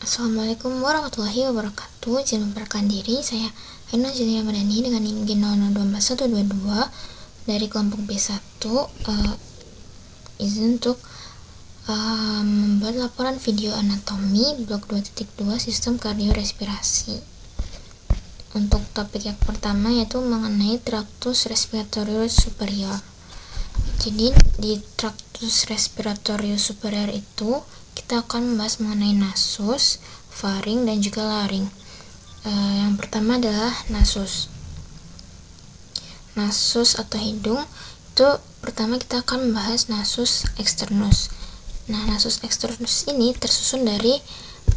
Assalamualaikum warahmatullahi wabarakatuh. Izin memperkenalkan diri, saya Ainun Julia Madani dengan NIM 0024122 dari kelompok B1. Izin untuk membuat laporan video anatomi blok 2.2 sistem kardiorespirasi. Untuk topik yang pertama yaitu mengenai tractus respiratorius superior. Jadi di tractus respiratorius superior itu kita akan membahas mengenai nasus, faring, dan juga laring. Yang pertama adalah nasus. Nasus atau hidung itu pertama kita akan membahas nasus externus. Nah, nasus externus ini tersusun dari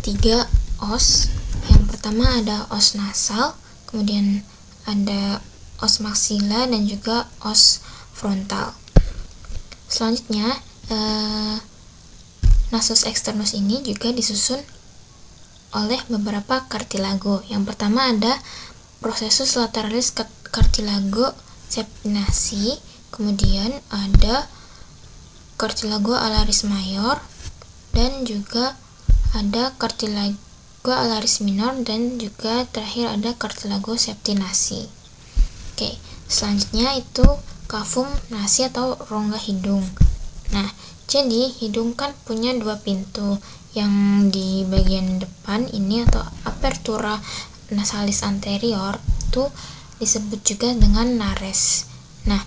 3 os. Yang pertama ada os nasal, kemudian ada os maxilla, dan juga os frontal. Selanjutnya, nasus externus ini juga disusun oleh beberapa cartilago. Yang pertama ada processus lateralis cartilago septinasi, kemudian ada cartilago alaris mayor, dan juga ada cartilago alaris minor, dan juga terakhir ada cartilago septinasi. Oke, selanjutnya itu cavum nasi atau rongga hidung. Nah, jadi hidung kan punya 2 pintu. Yang di bagian depan ini atau apertura nasalis anterior itu disebut juga dengan nares. Nah,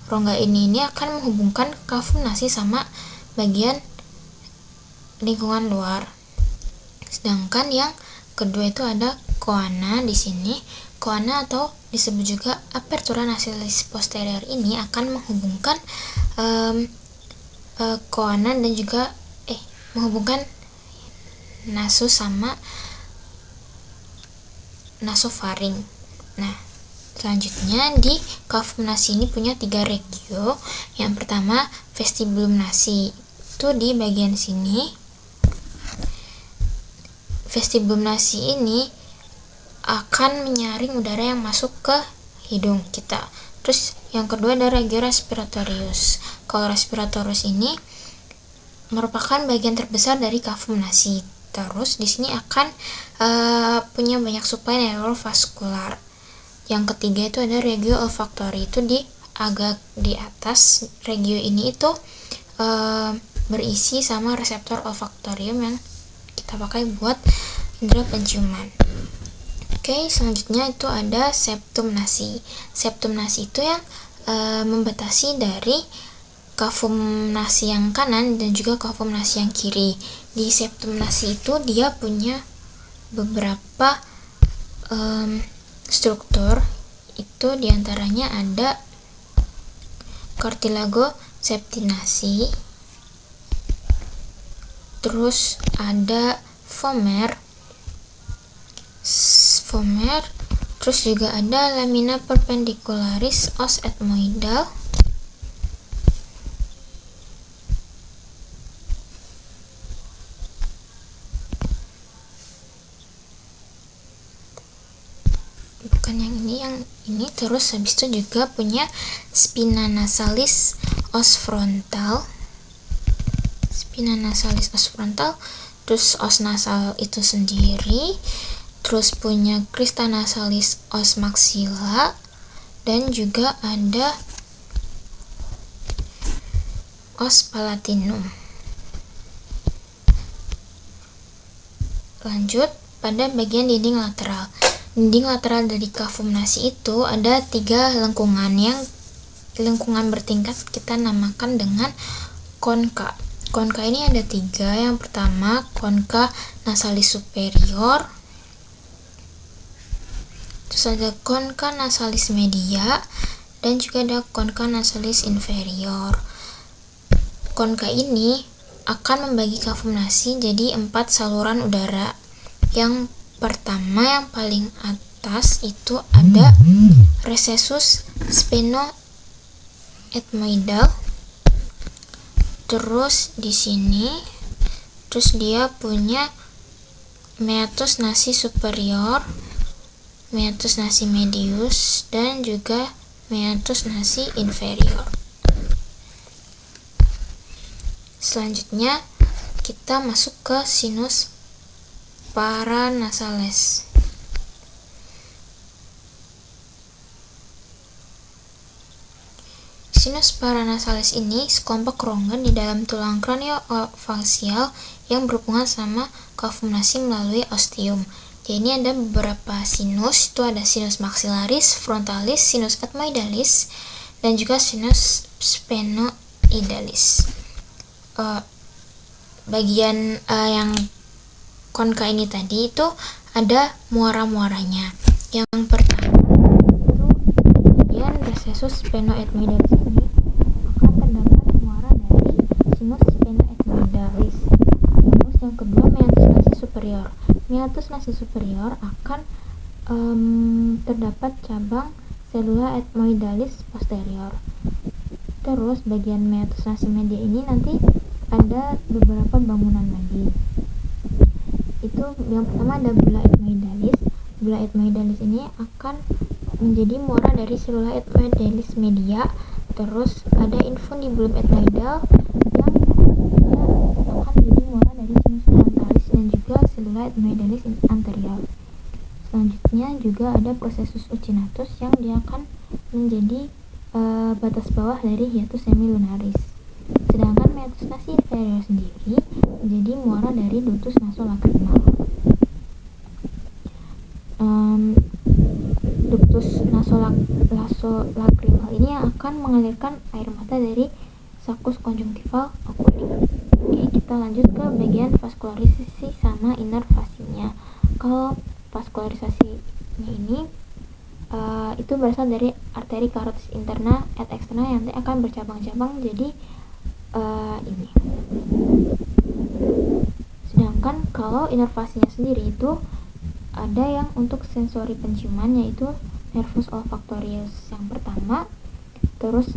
rongga ini akan menghubungkan cavum nasi sama bagian lingkungan luar. Sedangkan yang kedua itu ada coana di sini. Coana atau disebut juga apertura nasalis posterior ini akan menghubungkan coana dan juga menghubungkan nasus sama nasofaring. Nah, selanjutnya di cavum nasi ini punya 3 regio. Yang pertama vestibulum nasi, itu di bagian sini. Vestibulum nasi ini akan menyaring udara yang masuk ke hidung kita. Terus yang kedua ada regio respiratorius. Kalau respiratorius ini merupakan bagian terbesar dari cavum nasi. Terus di sini akan punya banyak suplai neurovaskular. Yang ketiga itu ada regio olfactory, itu agak di atas. Regio ini itu berisi sama reseptor olfaktorium yang kita pakai buat indera penciuman. Oke, selanjutnya itu ada septum nasi. Septum nasi itu yang membatasi dari cavum nasi yang kanan dan juga cavum nasi yang kiri. Di septum nasi itu dia punya beberapa struktur. Itu diantaranya ada cartilago septinasi, terus ada vomer, terus juga ada lamina perpendicularis os ethmoidal, bukan yang ini. Terus habis itu juga punya spina nasalis os frontal, terus os nasal itu sendiri, terus punya crista nasalis os maxilla, dan juga ada os palatinum. Lanjut pada bagian dinding lateral. Dinding lateral dari cavum nasi itu ada 3 lengkungan. Yang lengkungan bertingkat kita namakan dengan concha. Concha ini ada 3. Yang pertama concha nasalis superior, terus ada concha nasalis media, dan juga ada concha nasalis inferior. Concha ini akan membagi cavum nasi jadi 4 saluran udara. Yang pertama, yang paling atas itu ada recessus sphenoethmoidal. Terus di sini, terus dia punya meatus nasi superior, meatus nasi medius, dan juga meatus nasi inferior. Selanjutnya kita masuk ke sinus paranasales. Sinus paranasales ini sekelompok rongga di dalam tulang kraniofaksial yang berhubungan sama kavumnasi melalui ostium. Jadi ini ada beberapa sinus, itu ada sinus maxillaris, frontalis, sinus ethmoidalis, dan juga sinus sphenoidalis. Bagian yang konka ini tadi itu ada muara-muaranya. Yang pertama itu bagian recessus sphenoethmoidalis ini akan terdapat muara dari sinus sphenoethmoidalis. Terus yang kedua meatus nasi superior. Meatus nasi superior akan terdapat cabang selula ethmoidalis posterior. Terus bagian meatus nasi media ini nanti ada beberapa bangunan lagi. Itu yang pertama ada bula ethmoidalis. Bula ethmoidalis ini akan menjadi muara dari selula ethmoidalis media. Terus ada infundibulum ethmoidal yang akan menjadi muara dari sinus frontalis dan juga selula ethmoidalis anterior. Selanjutnya juga ada processus uchinatus yang dia akan menjadi batas bawah dari hiatus semilunaris. Sedangkan meatus nasi inferior sendiri menjadi muara dari ductus nasolacrimal. Ductus nasolacrimal ini yang akan mengalirkan air mata dari saccus conjunctival oculi. Oke, kita lanjut ke bagian vaskularisasi sama inervasinya. Kalau vaskularisasinya ini itu berasal dari arteri carotis interna et externa yang nanti akan bercabang-cabang jadi ini. Sedangkan kalau inervasinya sendiri itu ada yang untuk sensori penciuman, yaitu nervus olfactorius yang pertama. Terus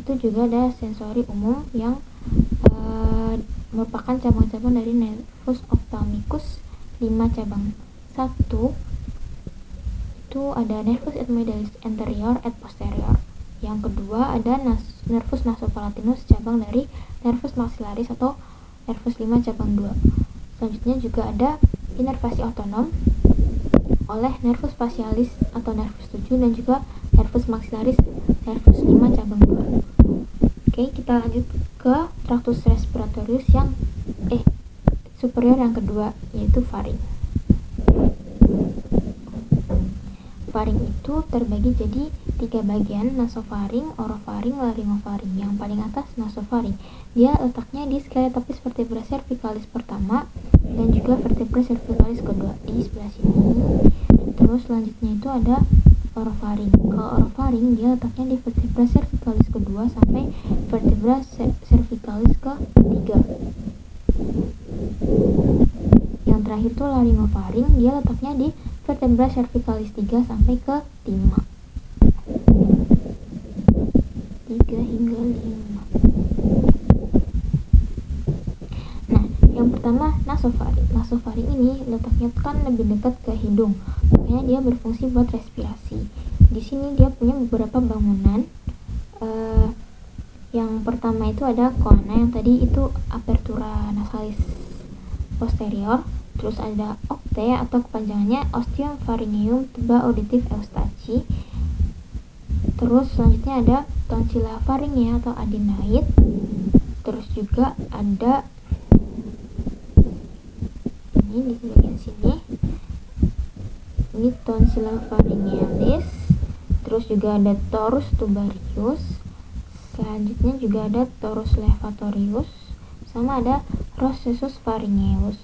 itu juga ada sensori umum yang merupakan cabang-cabang dari nervus ophthalmicus 5 cabang. 1 itu ada nervus ethmoidalis anterior et posterior. Yang kedua ada nervus nasopalatinus cabang dari nervus maxillaris atau nervus 5 cabang 2. Selanjutnya juga ada inervasi otonom oleh nervus facialis atau nervus 7 dan juga nervus maxillaris nervus 5 cabang 2. Oke, kita lanjut ke tractus respiratorius yang superior yang kedua, yaitu faring. Faring itu terbagi jadi 3 bagian, nasofaring, orofaring, laryngofaring. Yang paling atas nasofaring. Dia letaknya di skeletopis vertebra cervicalis pertama dan juga vertebra cervicalis kedua di sebelah sini. Terus selanjutnya itu ada orofaring. Kalau orofaring dia letaknya di vertebra cervicalis kedua sampai vertebra cervicalis ketiga. Yang terakhir tuh laryngofaring, dia letaknya di vertebra cervicalis 3 sampai ke 5. 3 hingga 5. Nah, yang pertama nasofaring. Nasofaring ini letaknya kan lebih dekat ke hidung, makanya dia berfungsi buat respirasi. Di sini dia punya beberapa bangunan. Yang pertama itu ada koana, yang tadi itu apertura nasalis posterior. Terus ada octe atau kepanjangannya ostium pharyngeum tuba auditif eustachi. Terus selanjutnya ada tonsilla pharyngea atau adenoid. Terus juga ada ini di bagian sini. Ini tonsilla pharyngealis. Terus juga ada torus tubarius. Selanjutnya juga ada torus levatorius. Sama ada processus pharyngeus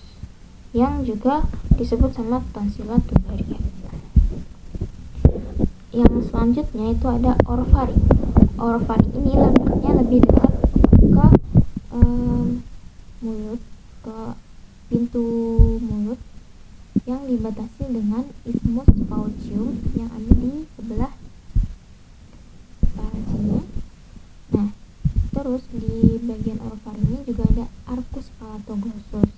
yang juga disebut sama tonsilla tubaria. Yang selanjutnya itu ada orofaring. Orofaring ini letaknya lebih dekat ke mulut, ke pintu mulut yang dibatasi dengan isthmus paucium yang ada di sebelah sini. Nah, terus di bagian orofaring ini juga ada arcus palatoglossus.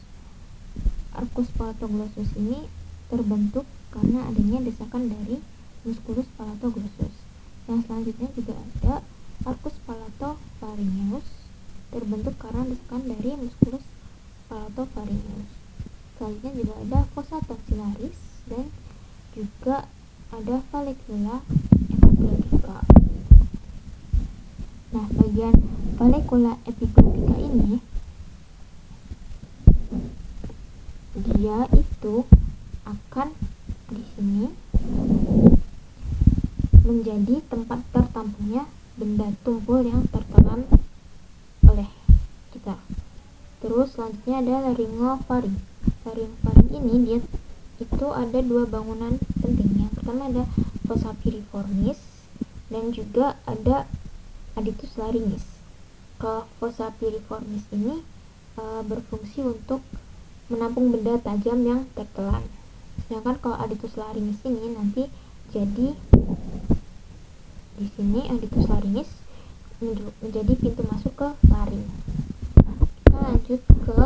Arcus palatoglossus ini terbentuk karena adanya desakan dari musculus palatoglossus. Yang selanjutnya juga ada arcus palatopharyngeus terbentuk karena desakan dari musculus palatopharyngeus. Selanjutnya juga ada fossa taxillaris dan juga ada vallecula epiglottica. Nah, bagian vallecula epiglottica ini dia itu akan di sini menjadi tempat tertampungnya benda tumpul yang tertelan oleh kita. Terus selanjutnya ada laringofaring. Laringofaring ini dia itu ada dua bangunan penting. Yang pertama ada fossa piriformis dan juga ada adytus laringis. Kalau fossa piriformis ini berfungsi untuk menampung benda tajam yang tertelan. Sedangkan kalau adytus laringis ini nanti jadi di sini adytus laringis menjadi pintu masuk ke laring. Kita lanjut ke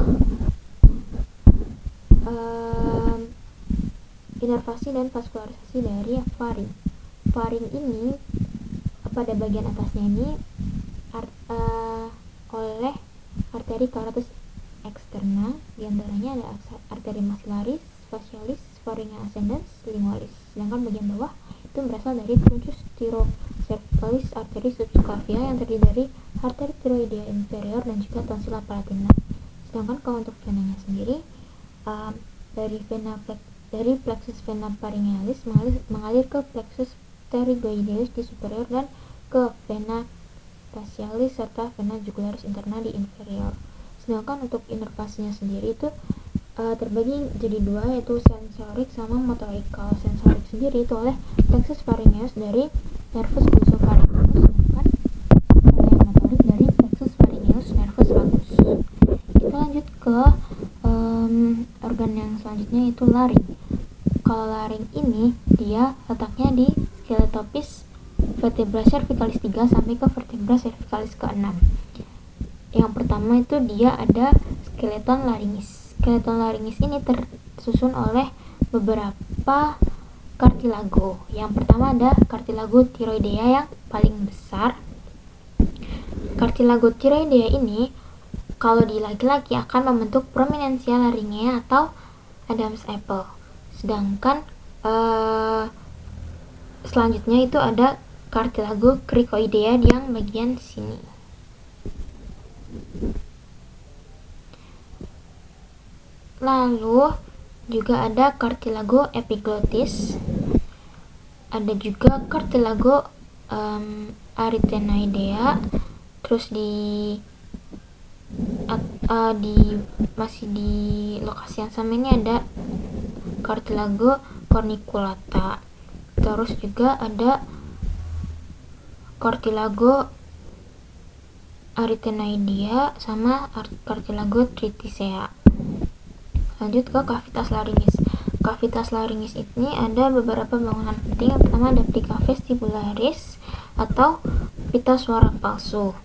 inervasi dan vaskularisasi dari faring. Faring ini pada bagian atasnya ini oleh arteri caratus externa, diantaranya ada arteri maxillaris, facialis, pharyngeal ascendens, lingualis. Sedangkan bagian bawah itu berasal dari truncus thyrocervicalis arteri subsclavia yang terdiri dari arteri thyroidea inferior dan juga tonsilla palatina. Sedangkan kalau untuk venanya sendiri dari plexus vena pharyngealis mengalir ke plexus pterygoideus di superior dan ke vena facialis serta vena jugularis interna di inferior. Sedangkan untuk inervasinya sendiri itu terbagi jadi dua, yaitu sensorik sama motorik. Kalau sensorik sendiri itu oleh plexus pharyngeus dari nervus glossopharyngeus, sedangkan oleh motorik dari plexus pharyngeus nervus vagus. Kita lanjut ke organ yang selanjutnya yaitu laring. Kalau laring ini dia letaknya di skeletopis vertebra cervicalis 3 sampai ke vertebra cervicalis ke-6. Yang pertama itu dia ada skeleton laringis. Skeleton laringis ini tersusun oleh beberapa cartilago. Yang pertama ada cartilago thyroidea yang paling besar. Cartilago thyroidea ini kalau di laki-laki akan membentuk prominensia laringea atau Adam's apple. Sedangkan selanjutnya itu ada cartilago cricoidea yang bagian sini. Lalu juga ada cartilago epiglottis, ada juga cartilago arytenoidea, terus masih di lokasi yang sama ini ada cartilago corniculata, terus juga ada cartilago arytenoidea sama cartilago triticea. Lanjut ke cavitas laringis. Cavitas laringis ini ada beberapa bangunan penting. Yang pertama ada plica vestibularis atau pita suara palsu.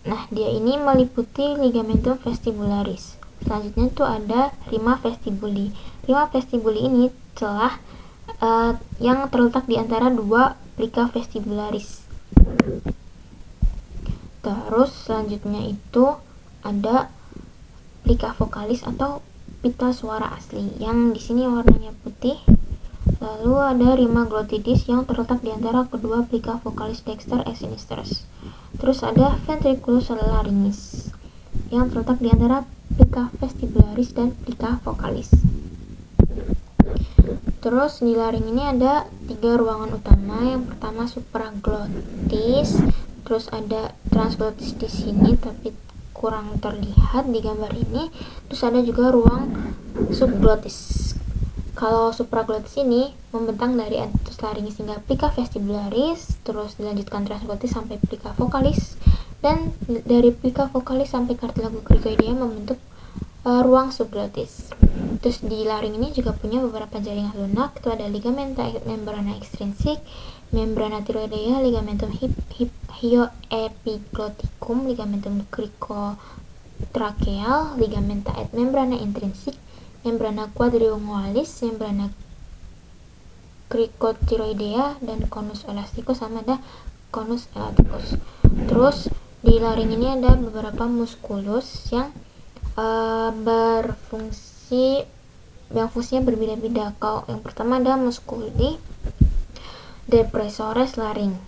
Nah, dia ini meliputi ligamentum vestibularis. Selanjutnya itu ada rima vestibuli. Rima vestibuli ini celah yang terletak di antara dua plica vestibularis. Terus selanjutnya itu ada plica vocalis atau pita suara asli yang di sini warnanya putih. Lalu ada rima glottidis yang terletak di antara kedua plica vocalis dexter et sinisters. Terus ada ventriculus laringis yang terletak di antara plica vestibularis dan plica vocalis. Terus di laring ini ada 3 ruangan utama. Yang pertama supraglottis, terus ada transglottis di sini tapi kurang terlihat di gambar ini. Terus ada juga ruang subglottis. Kalau supraglottis ini membentang dari adytus laringis hingga plica vestibularis, terus dilanjutkan transglottis sampai plica vocalis, dan dari plica vocalis sampai cartilago cricoidea membentuk ruang subglottis. Terus di laring ini juga punya beberapa jaringan lunak. Itu ada ligamenta membrana extrinsic, membrana thyroidea, ligamentum hyoepigloticum, ligamentum cricotracheal, ligamenta et membrana intrinsic, membrana quadriungualis, membrana cricothyroidea, dan conus elasticus sama ada conus elaticus. Terus di laring ini ada beberapa musculus yang berfungsi yang fungsinya berbeda-beda. Kalau yang pertama ada musculi depressores laring.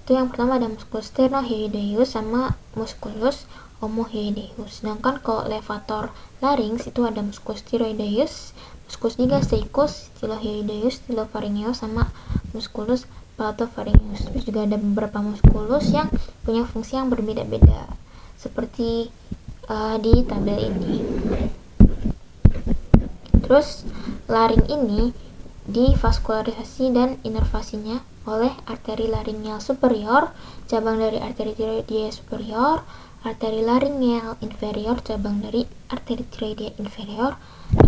Itu yang pertama ada musculus sternohyoideus sama musculus omohyoideus. Sedangkan kalau levator larynx itu ada musculus thyroideus, musculus digastricus, stylohyoideus, stylopharyngeus sama musculus palatopharyngeus. Terus juga ada beberapa musculus yang punya fungsi yang berbeda-beda seperti di tabel ini. Terus laring ini divaskularisasi dan inervasinya oleh arteri laringeal superior, cabang dari arteri tiroidea superior, arteri laringeal inferior, cabang dari arteri tiroidea inferior,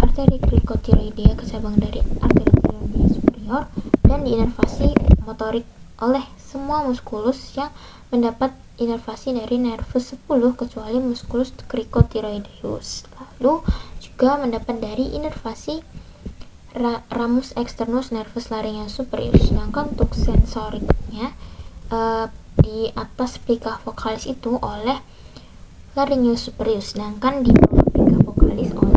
arteri krikotiroidea, cabang dari arteri tiroidea superior, dan diinervasi motorik oleh semua muskulus yang mendapat inervasi dari nervus 10 kecuali musculus krikotiroideus. Lalu juga mendapat dari inervasi ramus externus nervus laryngeus superius. Sedangkan untuk sensoriknya di atas plica vocalis itu oleh laryngeus superius, sedangkan di bawah plica vocalis oleh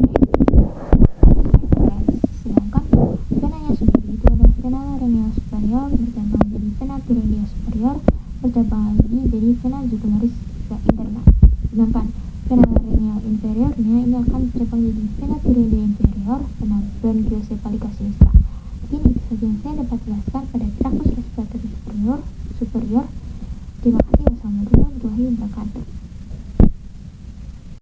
sedangkan venanya sendiri itu ada vena laryngeal superior bercabang jadi vena tiroidea superior, bercabang lagi jadi vena jugularis interna. Sedangkan vena laryngeal inferiornya ini akan bercabang jadi vena tiroidea inferior, vena branchiosepalica sinistra. Ini itu saja yang saya dapat jelaskan pada tractus respiratory superior. Terima kasih. Wassalamualaikum warahmatullahi wabarakatuh.